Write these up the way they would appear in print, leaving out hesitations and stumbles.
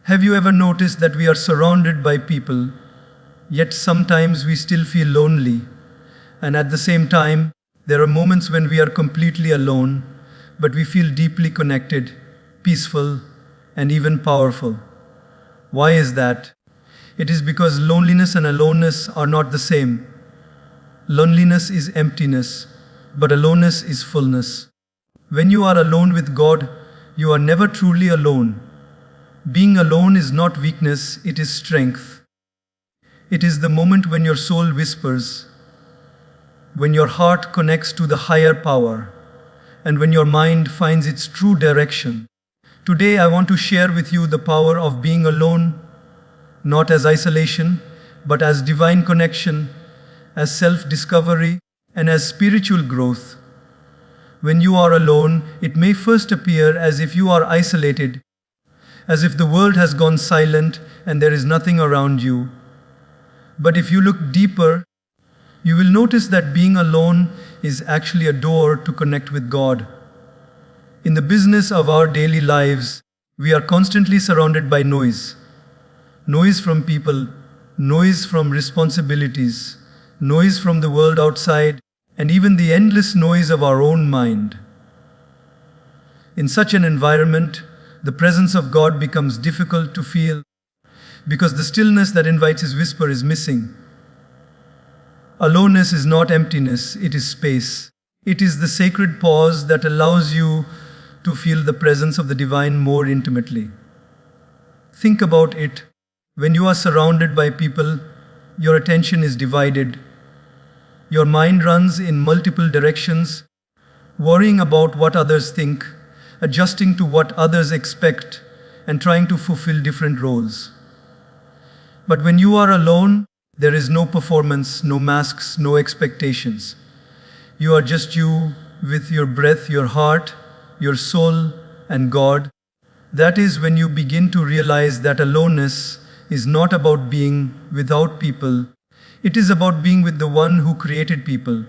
Have you ever noticed that we are surrounded by people, yet sometimes we still feel lonely? And at the same time, there are moments when we are completely alone, but we feel deeply connected, peaceful, and even powerful. Why is that? It is because loneliness and aloneness are not the same. Loneliness is emptiness, but aloneness is fullness. When you are alone with God, you are never truly alone. Being alone is not weakness, it is strength. It is the moment when your soul whispers, when your heart connects to the higher power, and when your mind finds its true direction. Today I want to share with you the power of being alone, not as isolation, but as divine connection, as self-discovery, and as spiritual growth. When you are alone, it may first appear as if you are isolated, as if the world has gone silent and there is nothing around you. But if you look deeper, you will notice that being alone is actually a door to connect with God. In the business of our daily lives, we are constantly surrounded by noise. Noise from people, noise from responsibilities, noise from the world outside, and even the endless noise of our own mind. In such an environment, the presence of God becomes difficult to feel because the stillness that invites His whisper is missing. Aloneness is not emptiness, it is space. It is the sacred pause that allows you to feel the presence of the divine more intimately. Think about it. When you are surrounded by people, your attention is divided. Your mind runs in multiple directions, worrying about what others think, adjusting to what others expect, and trying to fulfill different roles. But when you are alone, there is no performance, no masks, no expectations. You are just you with your breath, your heart, your soul, and God. That is when you begin to realize that aloneness is not about being without people. It is about being with the one who created people.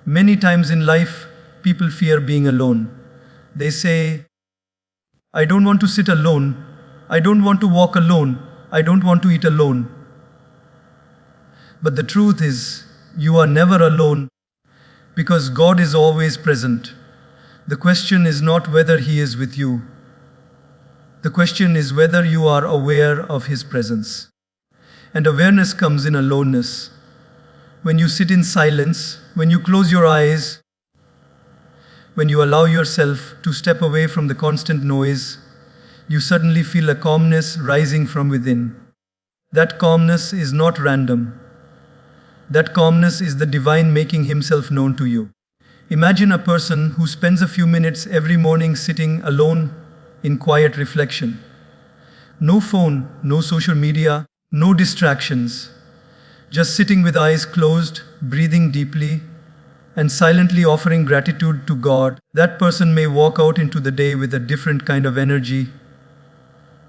Many times in life, people fear being alone. They say, I don't want to sit alone. I don't want to walk alone. I don't want to eat alone. But the truth is, you are never alone because God is always present. The question is not whether He is with you. The question is whether you are aware of His presence. And awareness comes in aloneness. When you sit in silence, when you close your eyes, when you allow yourself to step away from the constant noise, you suddenly feel a calmness rising from within. That calmness is not random. That calmness is the divine making Himself known to you. Imagine a person who spends a few minutes every morning sitting alone in quiet reflection. No phone, no social media, no distractions. Just sitting with eyes closed, breathing deeply, and silently offering gratitude to God. That person may walk out into the day with a different kind of energy,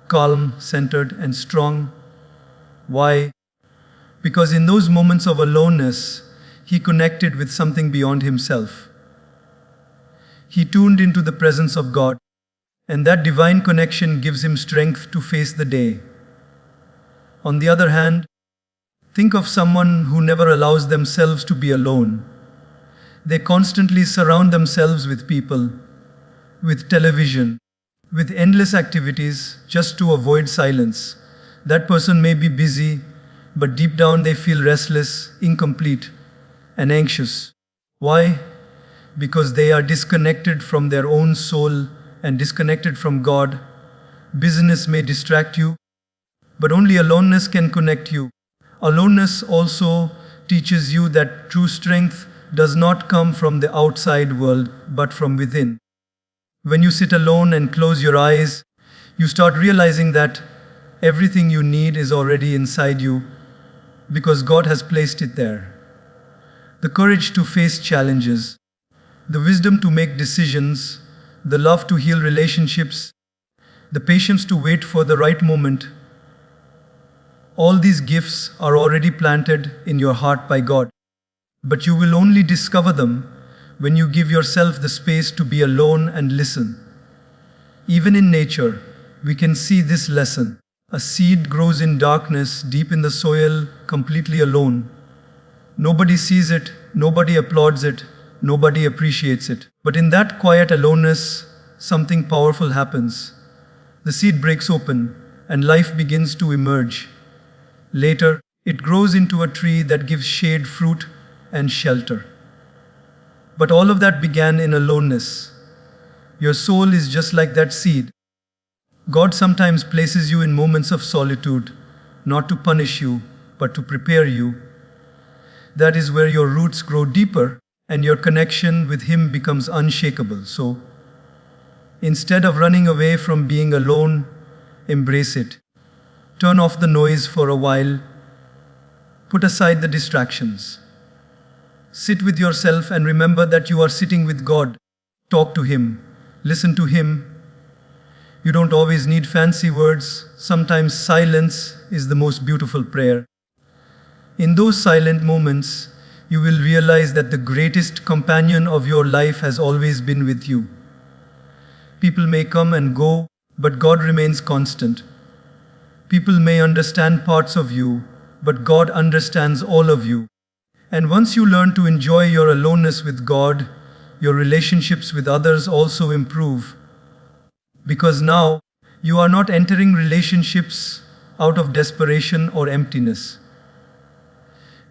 calm, centered, and strong. Why? Because in those moments of aloneness, he connected with something beyond himself. He tuned into the presence of God, and that divine connection gives him strength to face the day. On the other hand, think of someone who never allows themselves to be alone. They constantly surround themselves with people, with television, with endless activities just to avoid silence. That person may be busy, but deep down they feel restless, incomplete, and anxious. Why? Because they are disconnected from their own soul and disconnected from God. Busyness may distract you, but only aloneness can connect you. Aloneness also teaches you that true strength does not come from the outside world, but from within. When you sit alone and close your eyes, you start realizing that everything you need is already inside you, because God has placed it there. The courage to face challenges, the wisdom to make decisions, the love to heal relationships, the patience to wait for the right moment. All these gifts are already planted in your heart by God. But you will only discover them when you give yourself the space to be alone and listen. Even in nature, we can see this lesson. A seed grows in darkness, deep in the soil, completely alone. Nobody sees it, nobody applauds it, nobody appreciates it. But in that quiet aloneness, something powerful happens. The seed breaks open, and life begins to emerge. Later, it grows into a tree that gives shade, fruit, and shelter. But all of that began in aloneness. Your soul is just like that seed. God sometimes places you in moments of solitude, not to punish you, but to prepare you. That is where your roots grow deeper and your connection with Him becomes unshakable. So, instead of running away from being alone, embrace it. Turn off the noise for a while. Put aside the distractions. Sit with yourself and remember that you are sitting with God. Talk to Him. Listen to Him. You don't always need fancy words. Sometimes silence is the most beautiful prayer. In those silent moments, you will realize that the greatest companion of your life has always been with you. People may come and go, but God remains constant. People may understand parts of you, but God understands all of you. And once you learn to enjoy your aloneness with God, your relationships with others also improve. Because now, you are not entering relationships out of desperation or emptiness.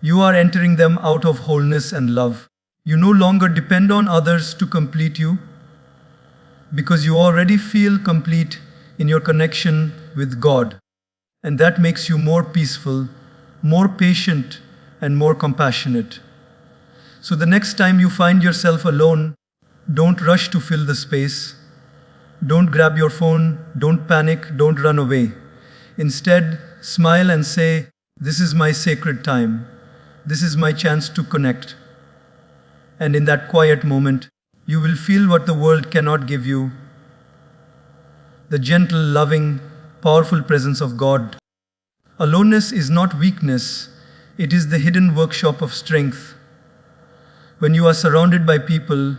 You are entering them out of wholeness and love. You no longer depend on others to complete you, because you already feel complete in your connection with God. And that makes you more peaceful, more patient, and more compassionate. So the next time you find yourself alone, don't rush to fill the space. Don't grab your phone, don't panic, don't run away. Instead, smile and say, "This is my sacred time. This is my chance to connect." And in that quiet moment, you will feel what the world cannot give you: the gentle, loving, powerful presence of God. Aloneness is not weakness, it is the hidden workshop of strength. When you are surrounded by people,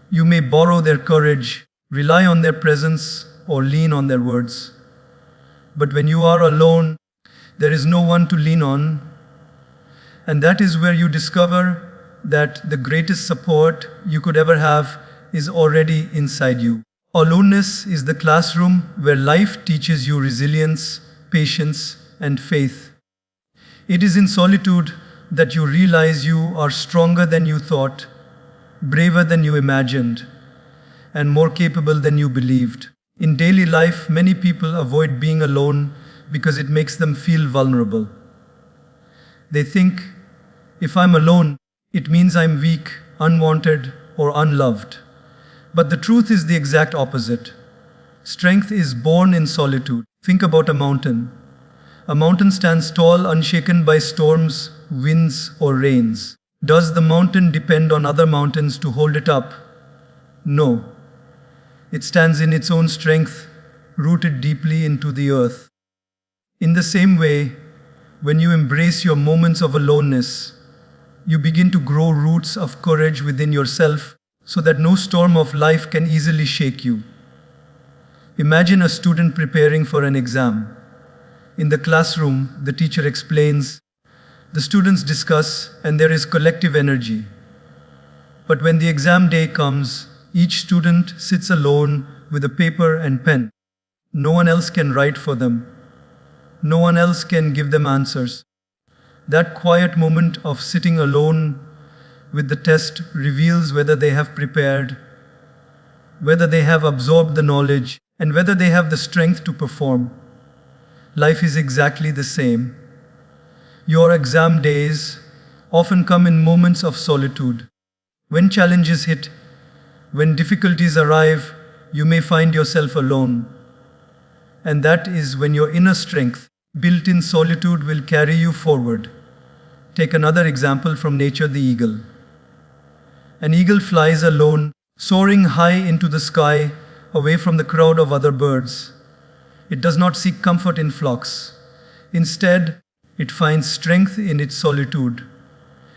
you may borrow their courage, rely on their presence, or lean on their words. But when you are alone, there is no one to lean on. And that is where you discover that the greatest support you could ever have is already inside you. Aloneness is the classroom where life teaches you resilience, patience, and faith. It is in solitude that you realize you are stronger than you thought, braver than you imagined, and more capable than you believed. In daily life, many people avoid being alone because it makes them feel vulnerable. They think, if I'm alone, it means I'm weak, unwanted, or unloved. But the truth is the exact opposite. Strength is born in solitude. Think about a mountain. A mountain stands tall, unshaken by storms, winds, or rains. Does the mountain depend on other mountains to hold it up? No. It stands in its own strength, rooted deeply into the earth. In the same way, when you embrace your moments of aloneness, you begin to grow roots of courage within yourself so that no storm of life can easily shake you. Imagine a student preparing for an exam. In the classroom, the teacher explains, the students discuss, and there is collective energy. But when the exam day comes, each student sits alone with a paper and pen. No one else can write for them. No one else can give them answers. That quiet moment of sitting alone with the test reveals whether they have prepared, whether they have absorbed the knowledge, and whether they have the strength to perform. Life is exactly the same. Your exam days often come in moments of solitude. When challenges hit, when difficulties arrive, you may find yourself alone. And that is when your inner strength, built in solitude, will carry you forward. Take another example from nature: the eagle. An eagle flies alone, soaring high into the sky, away from the crowd of other birds. It does not seek comfort in flocks. Instead, it finds strength in its solitude.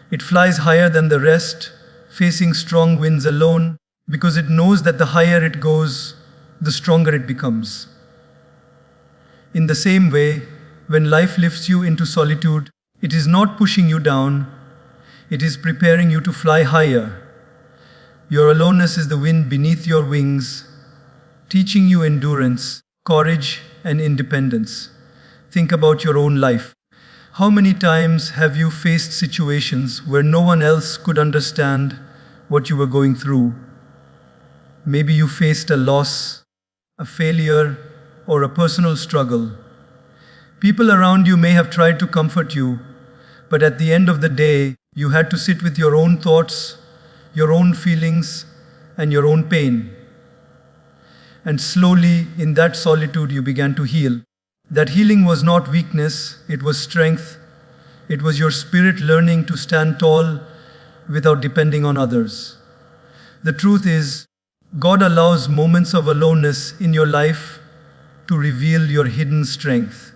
It flies higher than the rest, facing strong winds alone, because it knows that the higher it goes, the stronger it becomes. In the same way, when life lifts you into solitude, it is not pushing you down, it is preparing you to fly higher. Your aloneness is the wind beneath your wings, teaching you endurance, courage, and independence. Think about your own life. How many times have you faced situations where no one else could understand what you were going through? Maybe you faced a loss, a failure, or a personal struggle. People around you may have tried to comfort you, but at the end of the day, you had to sit with your own thoughts, your own feelings, and your own pain. And slowly, in that solitude, you began to heal. That healing was not weakness, it was strength. It was your spirit learning to stand tall without depending on others. The truth is, God allows moments of aloneness in your life to reveal your hidden strength.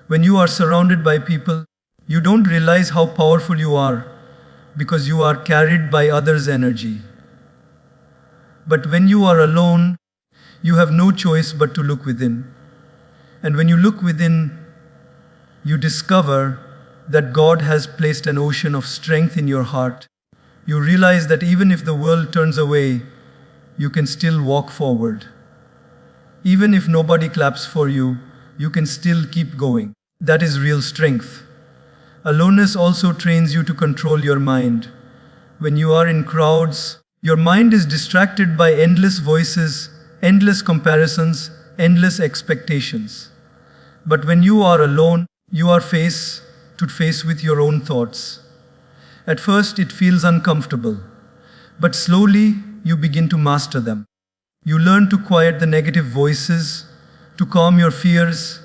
When you are surrounded by people, you don't realize how powerful you are because you are carried by others' energy. But when you are alone, you have no choice but to look within. And when you look within, you discover that God has placed an ocean of strength in your heart. You realize that even if the world turns away, you can still walk forward. Even if nobody claps for you, you can still keep going. That is real strength. Aloneness also trains you to control your mind. When you are in crowds, your mind is distracted by endless voices, endless comparisons, endless expectations. But when you are alone, you are face to face with your own thoughts. At first, it feels uncomfortable, but slowly you begin to master them. You learn to quiet the negative voices, to calm your fears,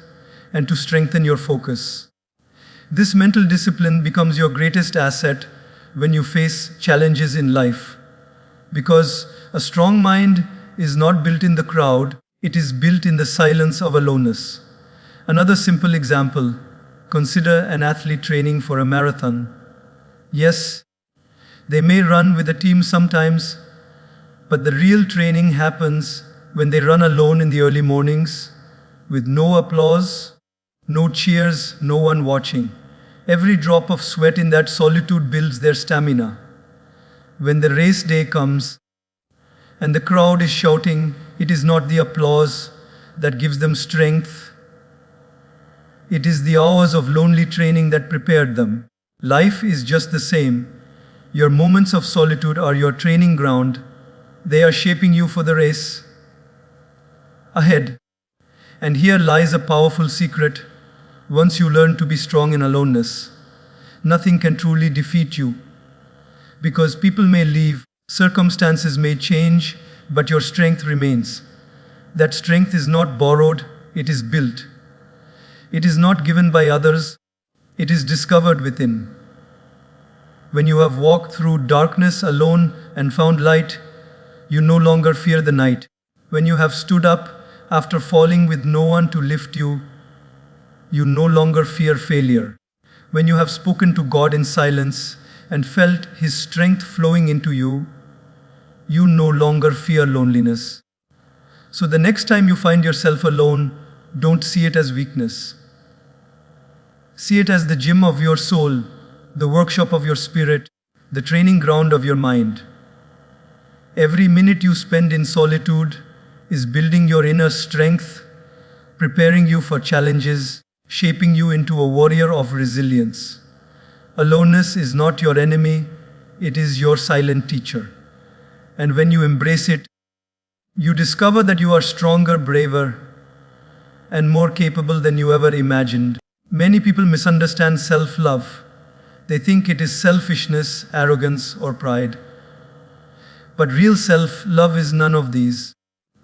and to strengthen your focus. This mental discipline becomes your greatest asset when you face challenges in life. Because a strong mind is not built in the crowd, it is built in the silence of aloneness. Another simple example, consider an athlete training for a marathon. Yes, they may run with a team sometimes, but the real training happens when they run alone in the early mornings, with no applause, no cheers, no one watching. Every drop of sweat in that solitude builds their stamina. When the race day comes and the crowd is shouting, it is not the applause that gives them strength. It is the hours of lonely training that prepared them. Life is just the same. Your moments of solitude are your training ground. They are shaping you for the race ahead. And here lies a powerful secret. Once you learn to be strong in aloneness, nothing can truly defeat you. Because people may leave, circumstances may change, but your strength remains. That strength is not borrowed, it is built. It is not given by others, it is discovered within. When you have walked through darkness alone and found light, you no longer fear the night. When you have stood up after falling with no one to lift you, you no longer fear failure. When you have spoken to God in silence and felt His strength flowing into you, you no longer fear loneliness. So the next time you find yourself alone, don't see it as weakness. See it as the gym of your soul, the workshop of your spirit, the training ground of your mind. Every minute you spend in solitude is building your inner strength, preparing you for challenges, shaping you into a warrior of resilience. Aloneness is not your enemy, it is your silent teacher. And when you embrace it, you discover that you are stronger, braver, and more capable than you ever imagined. Many people misunderstand self-love. They think it is selfishness, arrogance, or pride. But real self-love is none of these.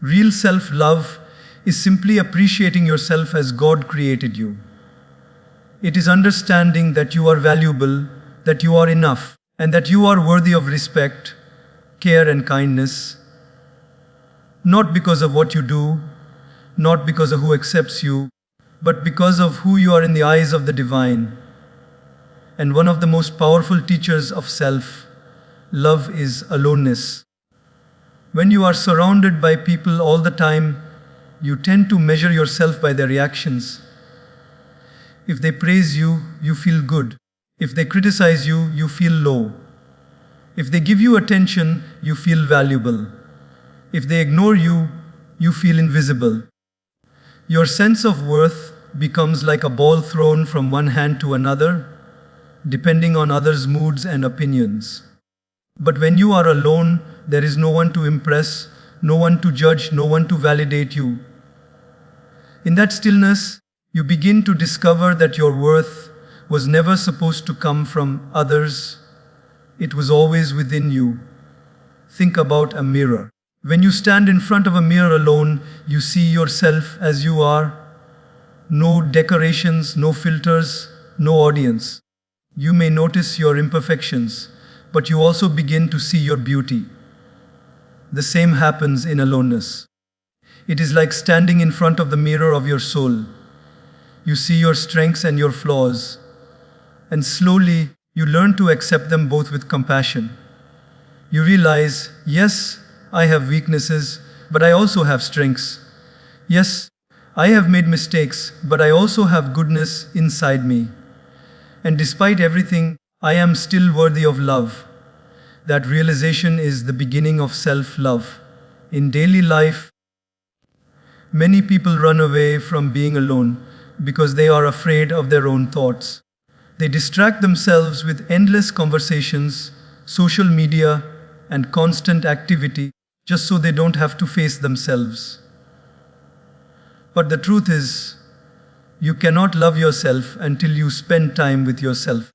Real self-love is simply appreciating yourself as God created you. It is understanding that you are valuable, that you are enough, and that you are worthy of respect, care, and kindness. Not because of what you do, not because of who accepts you, but because of who you are in the eyes of the divine. And one of the most powerful teachers of self-love is aloneness. When you are surrounded by people all the time, you tend to measure yourself by their reactions. If they praise you, you feel good. If they criticize you, you feel low. If they give you attention, you feel valuable. If they ignore you, you feel invisible. Your sense of worth becomes like a ball thrown from one hand to another, depending on others' moods and opinions. But when you are alone, there is no one to impress, no one to judge, no one to validate you. In that stillness, you begin to discover that your worth was never supposed to come from others. It was always within you. Think about a mirror. When you stand in front of a mirror alone, you see yourself as you are. No decorations, no filters, no audience. You may notice your imperfections, but you also begin to see your beauty. The same happens in aloneness. It is like standing in front of the mirror of your soul. You see your strengths and your flaws, and slowly you learn to accept them both with compassion. You realize, yes, I have weaknesses, but I also have strengths. Yes, I have made mistakes, but I also have goodness inside me. And despite everything, I am still worthy of love. That realization is the beginning of self-love. In daily life, many people run away from being alone because they are afraid of their own thoughts. They distract themselves with endless conversations, social media, and constant activity just so they don't have to face themselves. But the truth is, you cannot love yourself until you spend time with yourself.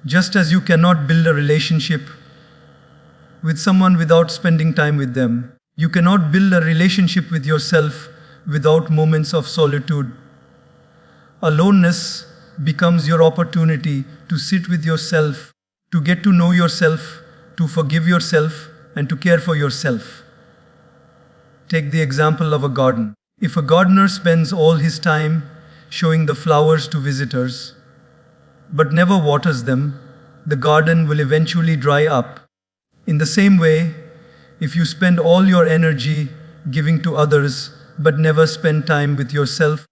Just as you cannot build a relationship with someone without spending time with them, you cannot build a relationship with yourself without moments of solitude. Aloneness becomes your opportunity to sit with yourself, to get to know yourself, to forgive yourself, and to care for yourself. Take the example of a garden. If a gardener spends all his time showing the flowers to visitors, but never waters them, the garden will eventually dry up. In the same way, if you spend all your energy giving to others, but never spend time with yourself,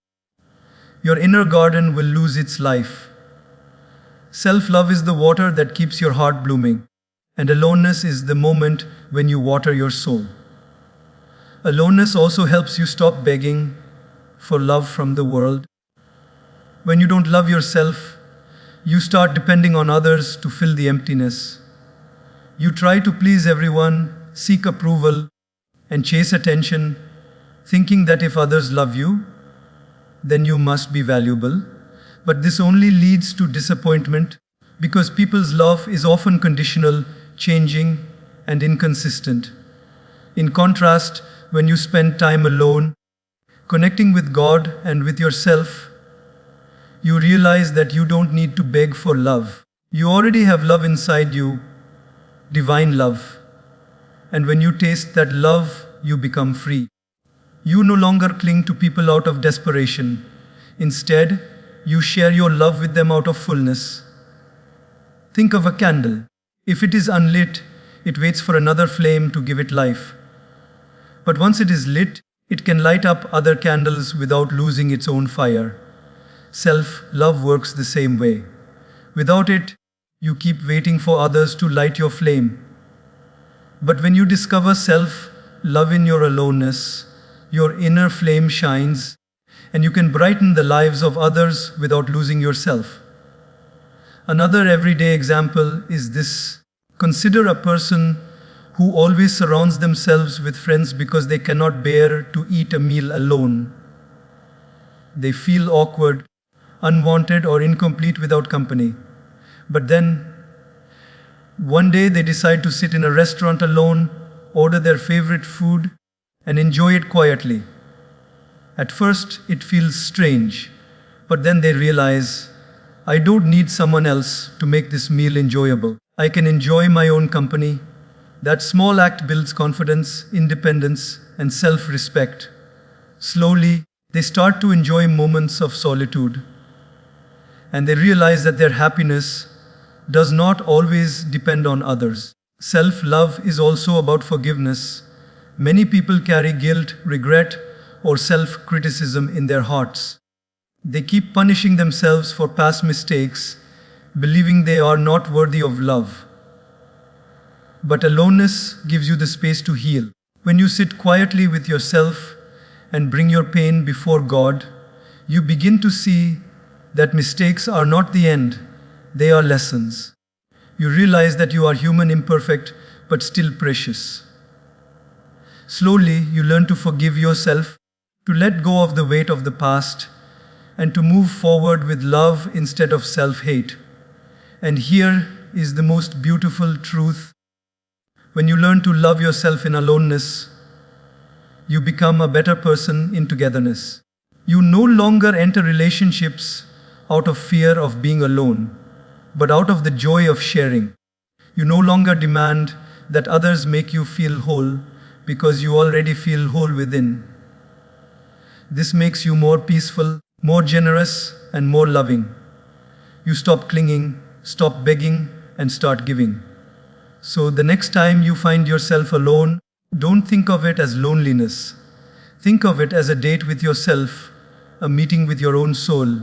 your inner garden will lose its life. Self-love is the water that keeps your heart blooming, and aloneness is the moment when you water your soul. Aloneness also helps you stop begging for love from the world. When you don't love yourself, you start depending on others to fill the emptiness. You try to please everyone, seek approval, and chase attention, thinking that if others love you, then you must be valuable. But this only leads to disappointment because people's love is often conditional, changing, and inconsistent. In contrast, when you spend time alone, connecting with God and with yourself, you realize that you don't need to beg for love. You already have love inside you, divine love. And when you taste that love, you become free. You no longer cling to people out of desperation. Instead, you share your love with them out of fullness. Think of a candle. If it is unlit, it waits for another flame to give it life. But once it is lit, it can light up other candles without losing its own fire. Self-love works the same way. Without it, you keep waiting for others to light your flame. But when you discover self-love in your aloneness, your inner flame shines, and you can brighten the lives of others without losing yourself. Another everyday example is this. Consider a person who always surrounds themselves with friends because they cannot bear to eat a meal alone. They feel awkward, unwanted, or incomplete without company. But then, one day they decide to sit in a restaurant alone, order their favorite food, and enjoy it quietly. At first, it feels strange, but then they realize, I don't need someone else to make this meal enjoyable. I can enjoy my own company. That small act builds confidence, independence, and self-respect. Slowly, they start to enjoy moments of solitude, and they realize that their happiness does not always depend on others. Self-love is also about forgiveness. Many people carry guilt, regret, or self-criticism in their hearts. They keep punishing themselves for past mistakes, believing they are not worthy of love. But aloneness gives you the space to heal. When you sit quietly with yourself and bring your pain before God, you begin to see that mistakes are not the end, they are lessons. You realize that you are human, imperfect, but still precious. Slowly, you learn to forgive yourself, to let go of the weight of the past, and to move forward with love instead of self-hate. And here is the most beautiful truth. When you learn to love yourself in aloneness, you become a better person in togetherness. You no longer enter relationships out of fear of being alone, but out of the joy of sharing. You no longer demand that others make you feel whole because you already feel whole within. This makes you more peaceful, more generous, and more loving. You stop clinging, stop begging, and start giving. So the next time you find yourself alone, don't think of it as loneliness. Think of it as a date with yourself, a meeting with your own soul.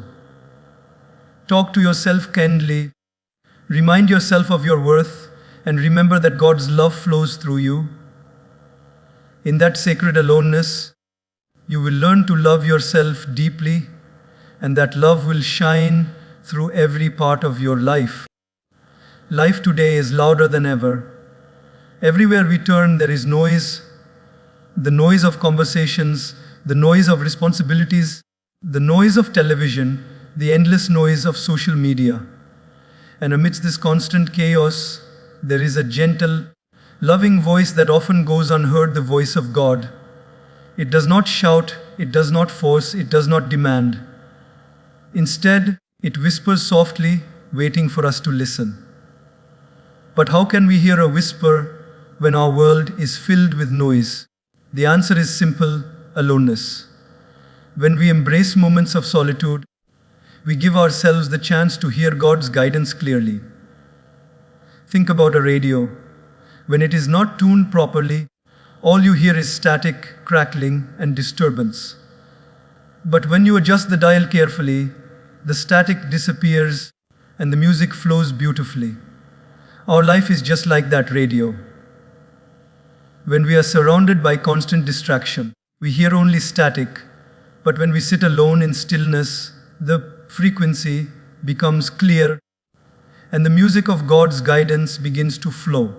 Talk to yourself kindly. Remind yourself of your worth and remember that God's love flows through you. In that sacred aloneness, you will learn to love yourself deeply, and that love will shine through every part of your life. Life today is louder than ever. Everywhere we turn, there is noise. The noise of conversations, the noise of responsibilities, the noise of television, the endless noise of social media. And amidst this constant chaos, there is a gentle, loving voice that often goes unheard, the voice of God. It does not shout, it does not force, it does not demand. Instead, it whispers softly, waiting for us to listen. But how can we hear a whisper when our world is filled with noise? The answer is simple: aloneness. When we embrace moments of solitude, we give ourselves the chance to hear God's guidance clearly. Think about a radio. When it is not tuned properly, all you hear is static, crackling, and disturbance. But when you adjust the dial carefully, the static disappears and the music flows beautifully. Our life is just like that radio. When we are surrounded by constant distraction, we hear only static, but when we sit alone in stillness, the frequency becomes clear and the music of God's guidance begins to flow.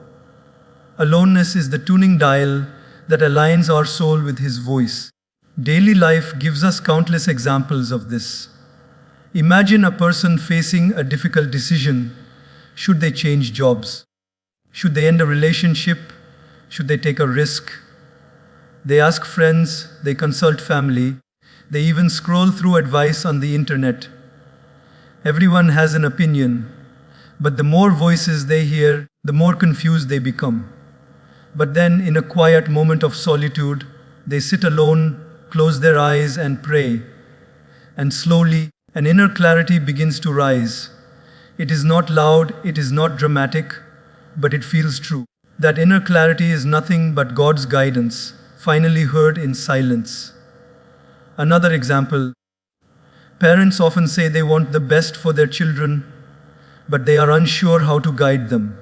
Aloneness is the tuning dial that aligns our soul with His voice. Daily life gives us countless examples of this. Imagine a person facing a difficult decision. Should they change jobs? Should they end a relationship? Should they take a risk? They ask friends, they consult family, they even scroll through advice on the internet. Everyone has an opinion, but the more voices they hear, the more confused they become. But then, in a quiet moment of solitude, they sit alone, close their eyes, and pray. And slowly, an inner clarity begins to rise. It is not loud, it is not dramatic, but it feels true. That inner clarity is nothing but God's guidance, finally heard in silence. Another example: parents often say they want the best for their children, but they are unsure how to guide them.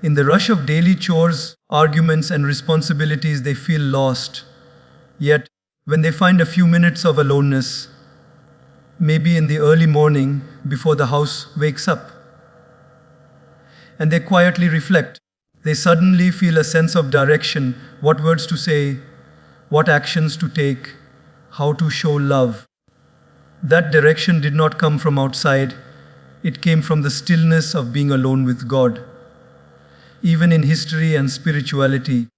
In the rush of daily chores, arguments, and responsibilities, they feel lost. Yet, when they find a few minutes of aloneness, maybe in the early morning before the house wakes up, and they quietly reflect, they suddenly feel a sense of direction, what words to say, what actions to take, how to show love. That direction did not come from outside, it came from the stillness of being alone with God. Even in history and spirituality,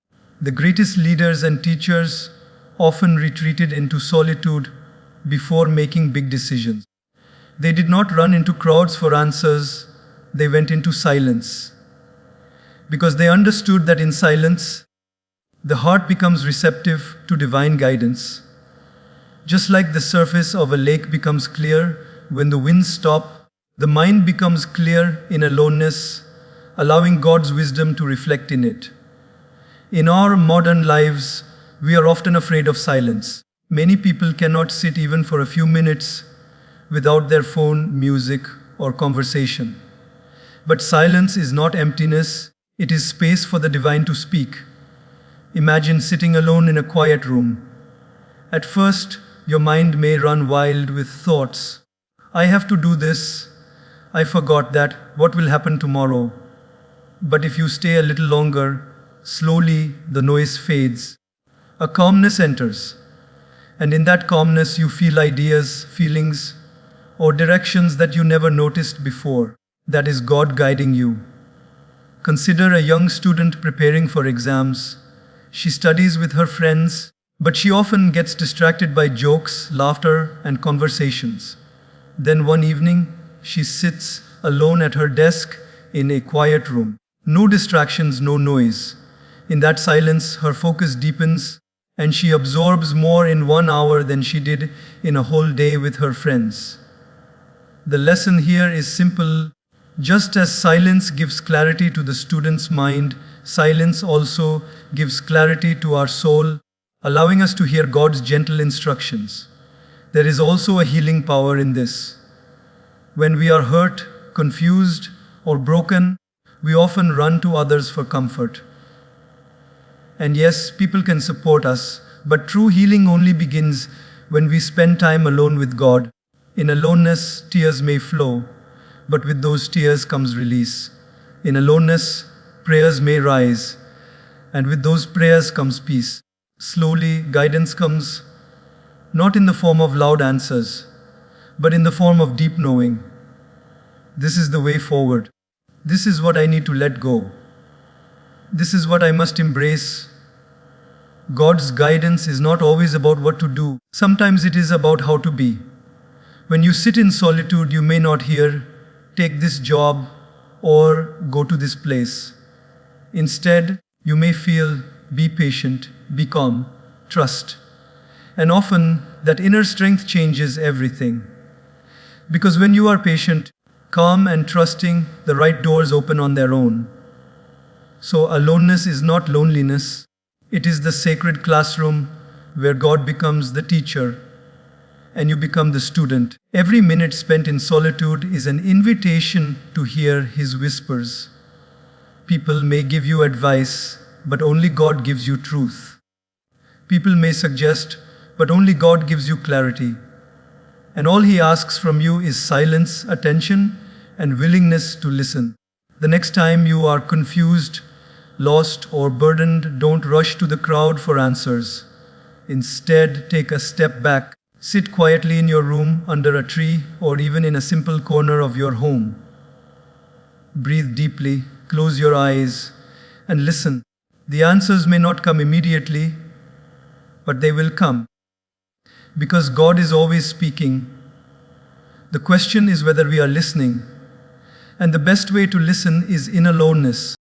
the greatest leaders and teachers often retreated into solitude before making big decisions. They did not run into crowds for answers, they went into silence. Because they understood that in silence, the heart becomes receptive to divine guidance. Just like the surface of a lake becomes clear when the winds stop, the mind becomes clear in aloneness, allowing God's wisdom to reflect in it. In our modern lives, we are often afraid of silence. Many people cannot sit even for a few minutes without their phone, music, or conversation. But silence is not emptiness, it is space for the divine to speak. Imagine sitting alone in a quiet room. At first, your mind may run wild with thoughts. I have to do this. I forgot that. What will happen tomorrow? But if you stay a little longer, slowly the noise fades. A calmness enters. And in that calmness, you feel ideas, feelings, or directions that you never noticed before. That is God guiding you. Consider a young student preparing for exams. She studies with her friends, but she often gets distracted by jokes, laughter, and conversations. Then one evening, she sits alone at her desk in a quiet room. No distractions, no noise. In that silence, her focus deepens, and she absorbs more in 1 hour than she did in a whole day with her friends. The lesson here is simple. Just as silence gives clarity to the student's mind, silence also gives clarity to our soul, allowing us to hear God's gentle instructions. There is also a healing power in this. When we are hurt, confused, or broken, we often run to others for comfort. And yes, people can support us, but true healing only begins when we spend time alone with God. In aloneness, tears may flow, but with those tears comes release. In aloneness, prayers may rise, and with those prayers comes peace. Slowly, guidance comes, not in the form of loud answers, but in the form of deep knowing. This is the way forward. This is what I need to let go. This is what I must embrace. God's guidance is not always about what to do. Sometimes it is about how to be. When you sit in solitude, you may not hear, "Take this job," or "Go to this place." Instead, you may feel, "Be patient, be calm, trust." And often, that inner strength changes everything. Because when you are patient, calm, and trusting, the right doors open on their own. So, aloneness is not loneliness. It is the sacred classroom where God becomes the teacher and you become the student. Every minute spent in solitude is an invitation to hear His whispers. People may give you advice, but only God gives you truth. People may suggest, but only God gives you clarity. And all He asks from you is silence, attention, and willingness to listen. The next time you are confused, lost, or burdened, don't rush to the crowd for answers. Instead, take a step back. Sit quietly in your room, under a tree, or even in a simple corner of your home. Breathe deeply, close your eyes, and listen. The answers may not come immediately, but they will come. Because God is always speaking. The question is whether we are listening. And the best way to listen is in aloneness.